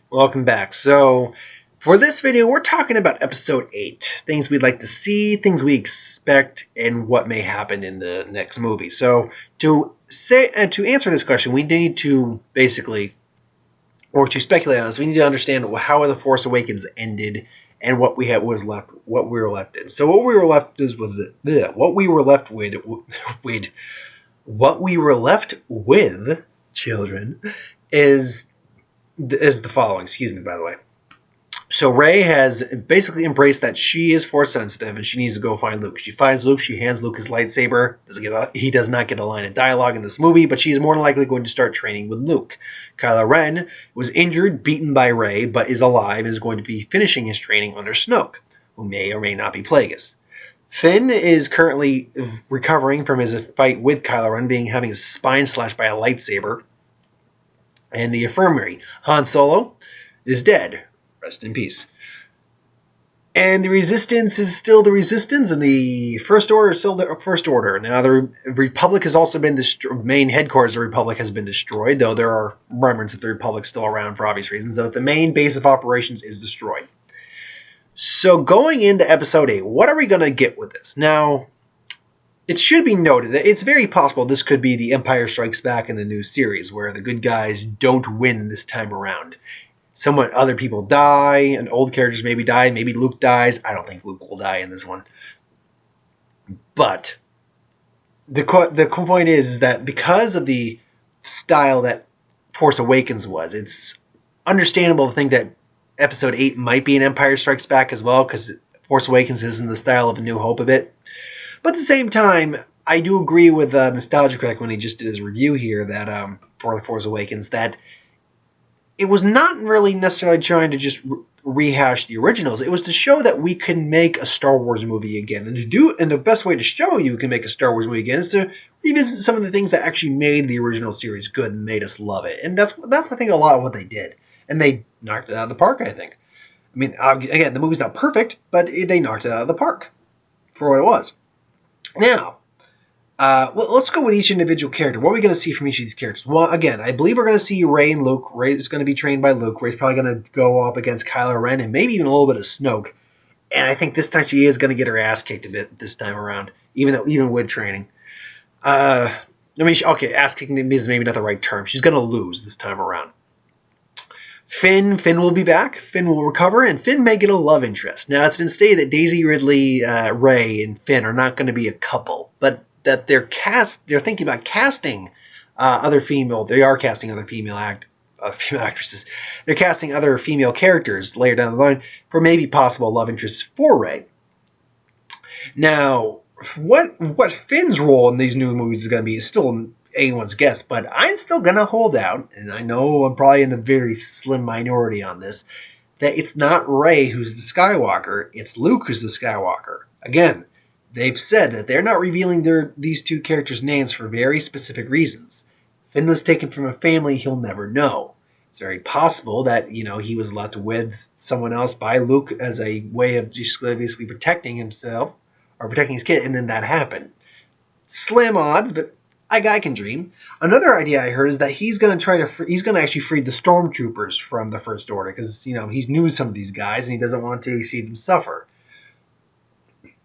Welcome back. So, for this video, we're talking about episode 8. Things we'd like to see, things we expect, and what may happen in the next movie. So, to answer this question, we need to basically, or to speculate on this, we need to understand how The Force Awakens ended and what we were left in. So, what we were left is what we were left with, children, is the following. Excuse me, by the way. So Rey has basically embraced that she is Force sensitive and she needs to go find Luke. She finds Luke. She hands Luke his lightsaber. He does not get a line of dialogue in this movie, but she is more than likely going to start training with Luke. Kylo Ren was injured, beaten by Rey, but is alive and is going to be finishing his training under Snoke, who may or may not be Plagueis. Finn is currently recovering from his fight with Kylo Ren, having his spine slashed by a lightsaber and the infirmary. Han Solo is dead. Rest in peace. And the Resistance is still the Resistance, and the First Order is still the First Order. Now, the Republic has also been destroyed. Main headquarters of the Republic has been destroyed, though there are remnants of the Republic still around for obvious reasons, though the main base of operations is destroyed. So going into Episode 8, what are we going to get with this? Now, it should be noted that it's very possible this could be the Empire Strikes Back in the new series, where the good guys don't win this time around. Other people die, and old characters maybe die, maybe Luke dies. I don't think Luke will die in this one. But the point is that because of the style that Force Awakens was, it's understandable to think that Episode 8 might be an Empire Strikes Back as well, because Force Awakens is in the style of A New Hope a bit. But at the same time, I do agree with Nostalgia Critic when he just did his review here that for The Force Awakens, that it was not really necessarily trying to just rehash the originals. It was to show that we can make a Star Wars movie again. And the best way to show you can make a Star Wars movie again is to revisit some of the things that actually made the original series good and made us love it. And that's I think, a lot of what they did. And they knocked it out of the park, I think. I mean, again, the movie's not perfect, but they knocked it out of the park for what it was. Now, let's go with each individual character. What are we going to see from each of these characters? Well, again, I believe we're going to see Rey and Luke. Rey is going to be trained by Luke. Rey's probably going to go up against Kylo Ren and maybe even a little bit of Snoke. And I think this time she is going to get her ass kicked a bit this time around, even with training. Ass kicking is maybe not the right term. She's going to lose this time around. Finn will be back. Finn will recover, and Finn may get a love interest. Now, it's been stated that Daisy Ridley, Rey, and Finn are not going to be a couple, but that they're thinking about casting other female. They are casting other female actresses. They're casting other female characters later down the line for maybe possible love interests for Rey. Now, what Finn's role in these new movies is going to be is still anyone's guess, but I'm still going to hold out, and I know I'm probably in a very slim minority on this, that it's not Rey who's the Skywalker, it's Luke who's the Skywalker. Again, they've said that they're not revealing these two characters' names for very specific reasons. Finn was taken from a family he'll never know. It's very possible that, he was left with someone else by Luke as a way of just basically protecting himself, or protecting his kid, and then that happened. Slim odds, but a guy can dream. Another idea I heard is that he's going to actually free the stormtroopers from the First Order, because, he's new to some of these guys, and he doesn't want to see them suffer.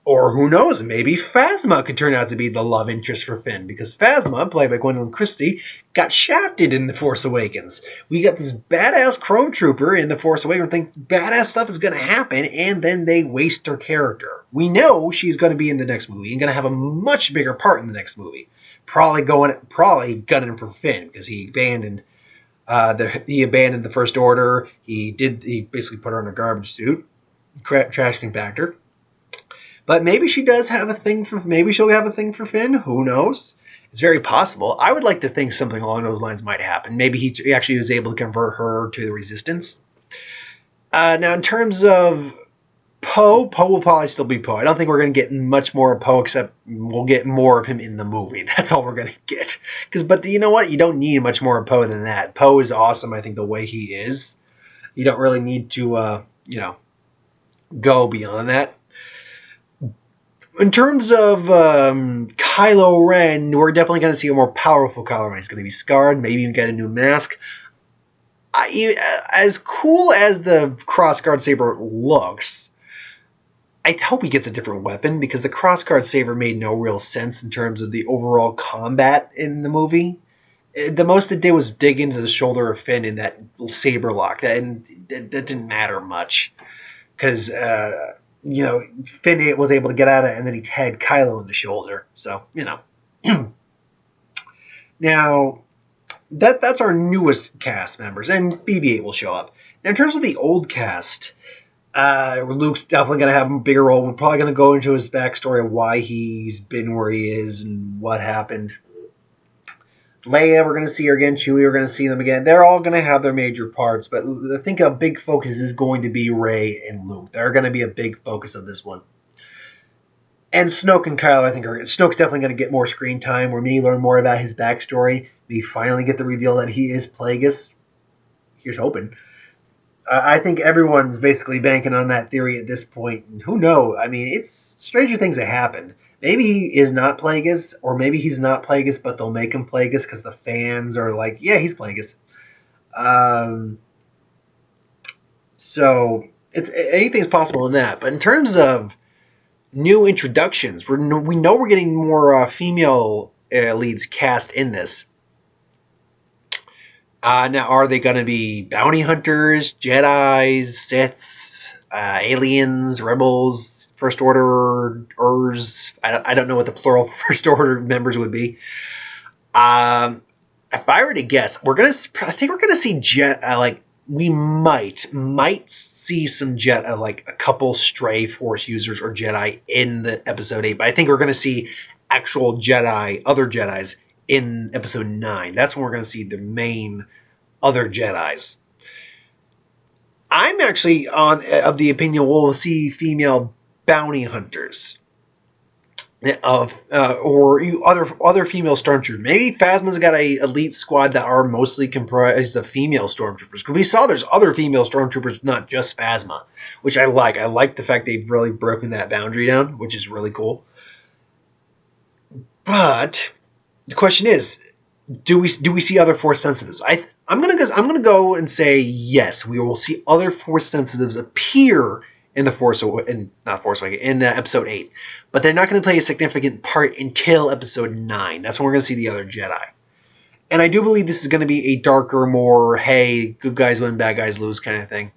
Or who knows, maybe Phasma could turn out to be the love interest for Finn, because Phasma, played by Gwendolyn Christie, got shafted in The Force Awakens. We got this badass chrome trooper in The Force Awakens, think badass stuff is going to happen, and then they waste her character. We know she's going to be in the next movie and going to have a much bigger part in the next movie. Probably gunning for Finn, because he abandoned the First Order. He basically put her in a garbage suit, trash compactor. But maybe she'll have a thing for Finn. Who knows? It's very possible. I would like to think something along those lines might happen. Maybe he actually was able to convert her to the Resistance. Now, in terms of Poe will probably still be Poe. I don't think we're going to get much more of Poe, except we'll get more of him in the movie. That's all we're going to get. But you know what? You don't need much more of Poe than that. Poe is awesome, I think, the way he is. You don't really need to, go beyond that. In terms of Kylo Ren, we're definitely going to see a more powerful Kylo Ren. He's going to be scarred, maybe even get a new mask. as cool as the crossguard saber looks, I hope he gets a different weapon because the crossguard saber made no real sense in terms of the overall combat in the movie. The most it did was dig into the shoulder of Finn in that saber lock, and that didn't matter much because Finn was able to get out of it, and then he tagged Kylo in the shoulder. So now that's our newest cast members, and BB-8 will show up. Now, in terms of the old cast, Luke's definitely going to have a bigger role. We're probably going to go into his backstory of why he's been where he is and what happened. Leia, we're going to see her again. Chewie, we're going to see them again. They're all going to have their major parts, but I think a big focus is going to be Rey and Luke. They're going to be a big focus of this one. And Snoke and Kylo, I think, Snoke's definitely going to get more screen time. We're going to learn more about his backstory. We finally get the reveal that he is Plagueis. Here's hoping. I think everyone's basically banking on that theory at this point. And who knows? I mean, it's stranger things have happened. Maybe he is not Plagueis, or maybe he's not Plagueis, but they'll make him Plagueis because the fans are like, yeah, he's Plagueis. So anything's possible in that. But in terms of new introductions, we know we're getting more female leads cast in this. Now, are they going to be bounty hunters, Jedis, Siths, aliens, rebels, First Orderers? I don't know what the plural First Order members would be. If I were to guess, I think we're gonna see we might see some like a couple stray Force users or Jedi in the Episode 8, but I think we're gonna see actual other Jedis in Episode 9. That's when we're going to see the main other Jedis. I'm actually of the opinion we'll see female bounty hunters or other female stormtroopers.Maybe Phasma's got a elite squad that are mostly comprised of female stormtroopers. Because we saw there's other female stormtroopers, not just Phasma, which I like. I like the fact they've really broken that boundary down, which is really cool. But the question is, do we see other Force sensitives? I'm gonna go and say yes. We will see other Force sensitives appear in Episode 8, but they're not going to play a significant part until Episode 9. That's when we're going to see the other Jedi. And I do believe this is going to be a darker, more hey, good guys win, bad guys lose kind of thing.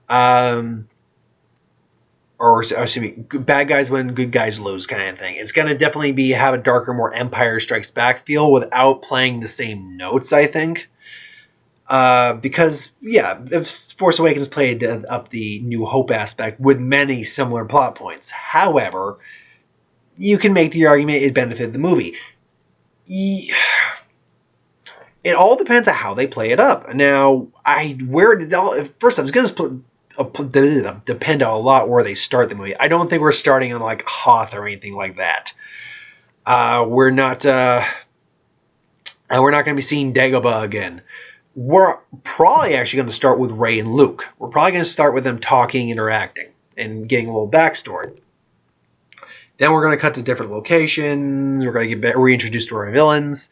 Bad guys win, good guys lose kind of thing. It's going to definitely have a darker, more Empire Strikes Back feel without playing the same notes, I think. Because, if Force Awakens played up the New Hope aspect with many similar plot points. However, you can make the argument it benefited the movie. It all depends on how they play it up. Now, first, it's going to depend on a lot where they start the movie. I don't think we're starting on like Hoth or anything like that. We're not going to be seeing Dagobah again. We're probably actually going to start with Rey and Luke. We're probably going to start with them talking, interacting, and getting a little backstory. Then we're going to cut to different locations. We're going to get reintroduced to our villains.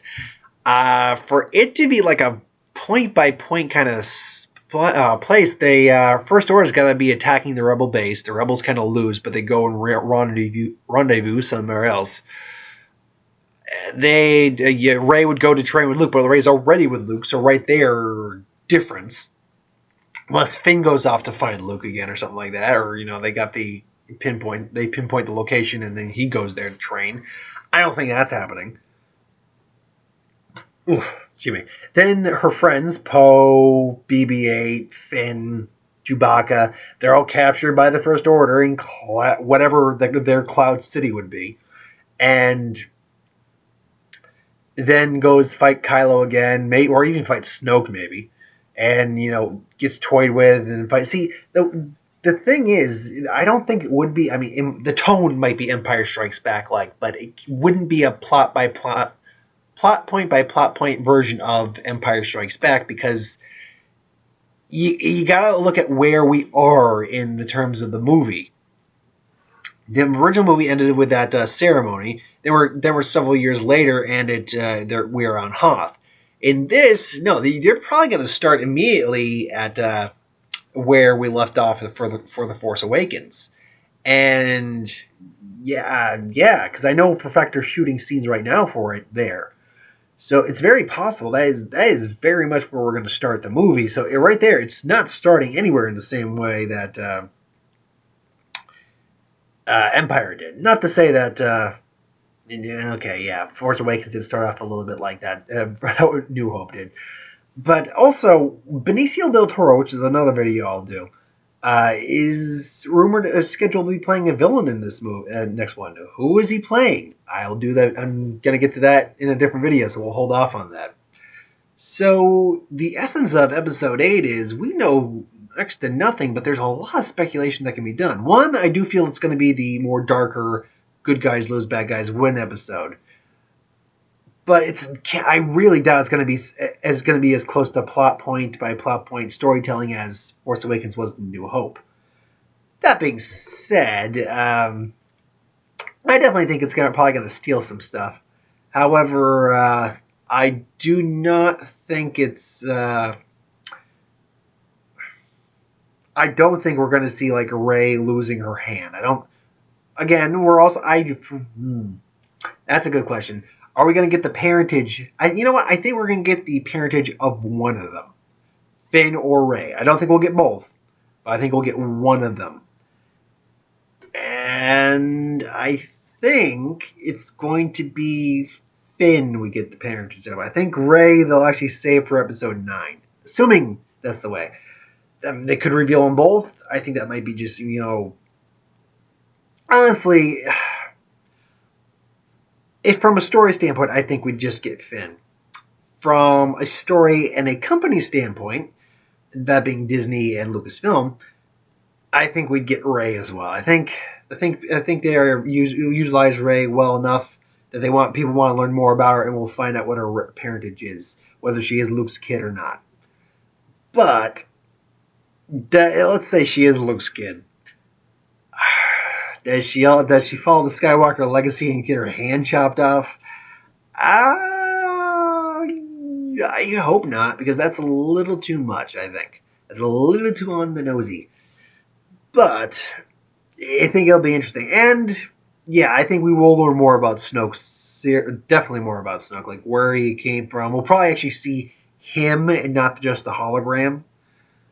For it to be like a point-by-point kind of place, the First Order's got to be attacking the Rebel base. The Rebels kind of lose, but they go and rendezvous somewhere else. Rey would go to train with Luke, but Rey's already with Luke, so right there, difference. Unless Finn goes off to find Luke again or something like that, or they got they pinpoint the location and then he goes there to train. I don't think that's happening. Oof, excuse me. Then her friends, Poe, BB-8, Finn, Chewbacca, they're all captured by the First Order in whatever their Cloud City would be. And then goes fight Kylo again, or even fight Snoke maybe, and gets toyed with and fight. See, the thing is, I don't think it would be. I mean, the tone might be Empire Strikes Back like, but it wouldn't be a plot point by plot point version of Empire Strikes Back because you gotta look at where we are in the terms of the movie. The original movie ended with that ceremony. There were several years later, and we are on Hoth. In this, no, they're probably going to start immediately at where we left off for the Force Awakens, and yeah, because I know Perfector's shooting scenes right now for it there. So it's very possible that is very much where we're going to start the movie. So right there, it's not starting anywhere in the same way that Empire did. Not to say that. Okay, yeah, Force Awakens did start off a little bit like that. New Hope did, but also Benicio del Toro, which is another video I'll do, is rumored scheduled to be playing a villain in this movie. Next one, who is he playing? I'll do that. I'm gonna get to that in a different video, so we'll hold off on that. So the essence of Episode 8 is we know next to nothing, but there's a lot of speculation that can be done. One, I do feel it's going to be the more darker, good guys lose, bad guys win episode. But I really doubt it's going to be as close to plot point by plot point storytelling as Force Awakens was in New Hope. That being said, I definitely think it's probably going to steal some stuff. However, I do not think it's. I don't think we're going to see like Rey losing her hand. I don't. Again, we're also. That's a good question. Are we going to get the parentage? You know what? I think we're going to get the parentage of one of them, Finn or Rey. I don't think we'll get both, but I think we'll get one of them. And I think it's going to be Finn we get the parentage of. I think Rey they'll actually save for episode 9, assuming that's the way. They could reveal them both. I think that might be just honestly, if from a story standpoint, I think we'd just get Finn. From a story and a company standpoint, that being Disney and Lucasfilm, I think we'd get Rey as well. I think they are utilize Rey well enough that people want to learn more about her, and we'll find out what her parentage is, whether she is Luke's kid or not. But let's say she is Luke's kid. Does she follow the Skywalker legacy and get her hand chopped off? I hope not, because that's a little too much, I think. That's a little too on the nosy. But I think it'll be interesting. And, yeah, I think we will learn more about Snoke. Definitely more about Snoke, like where he came from. We'll probably actually see him and not just the hologram,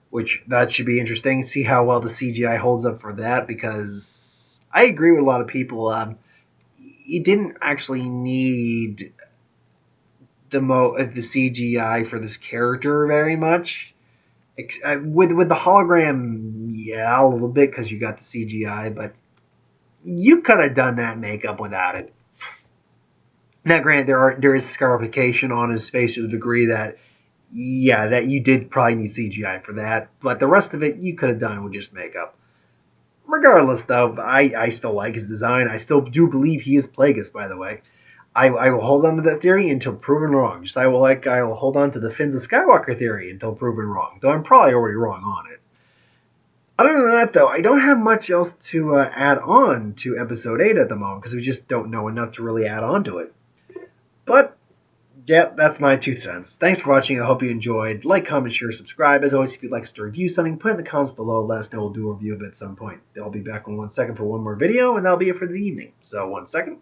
which that should be interesting. See how well the CGI holds up for that, because I agree with a lot of people. You didn't actually need the CGI for this character very much. With the hologram, yeah, a little bit because you got the CGI, but you could have done that makeup without it. Now, granted, there is scarification on his face to the degree that, yeah, that you did probably need CGI for that, but the rest of it you could have done with just makeup. Regardless, though, I still like his design. I still do believe he is Plagueis, by the way. I will hold on to that theory until proven wrong. Just I will hold on to the Fins of Skywalker theory until proven wrong, though I'm probably already wrong on it. Other than that, though, I don't have much else to add on to Episode 8 at the moment, because we just don't know enough to really add on to it. But, yeah, that's my 2 cents. Thanks for watching. I hope you enjoyed. Like, comment, share, subscribe. As always, if you'd like us to review something, put it in the comments below. Let us know. We'll do a review of it at some point. I'll be back in 1 second for one more video, and that'll be it for the evening. So, 1 second.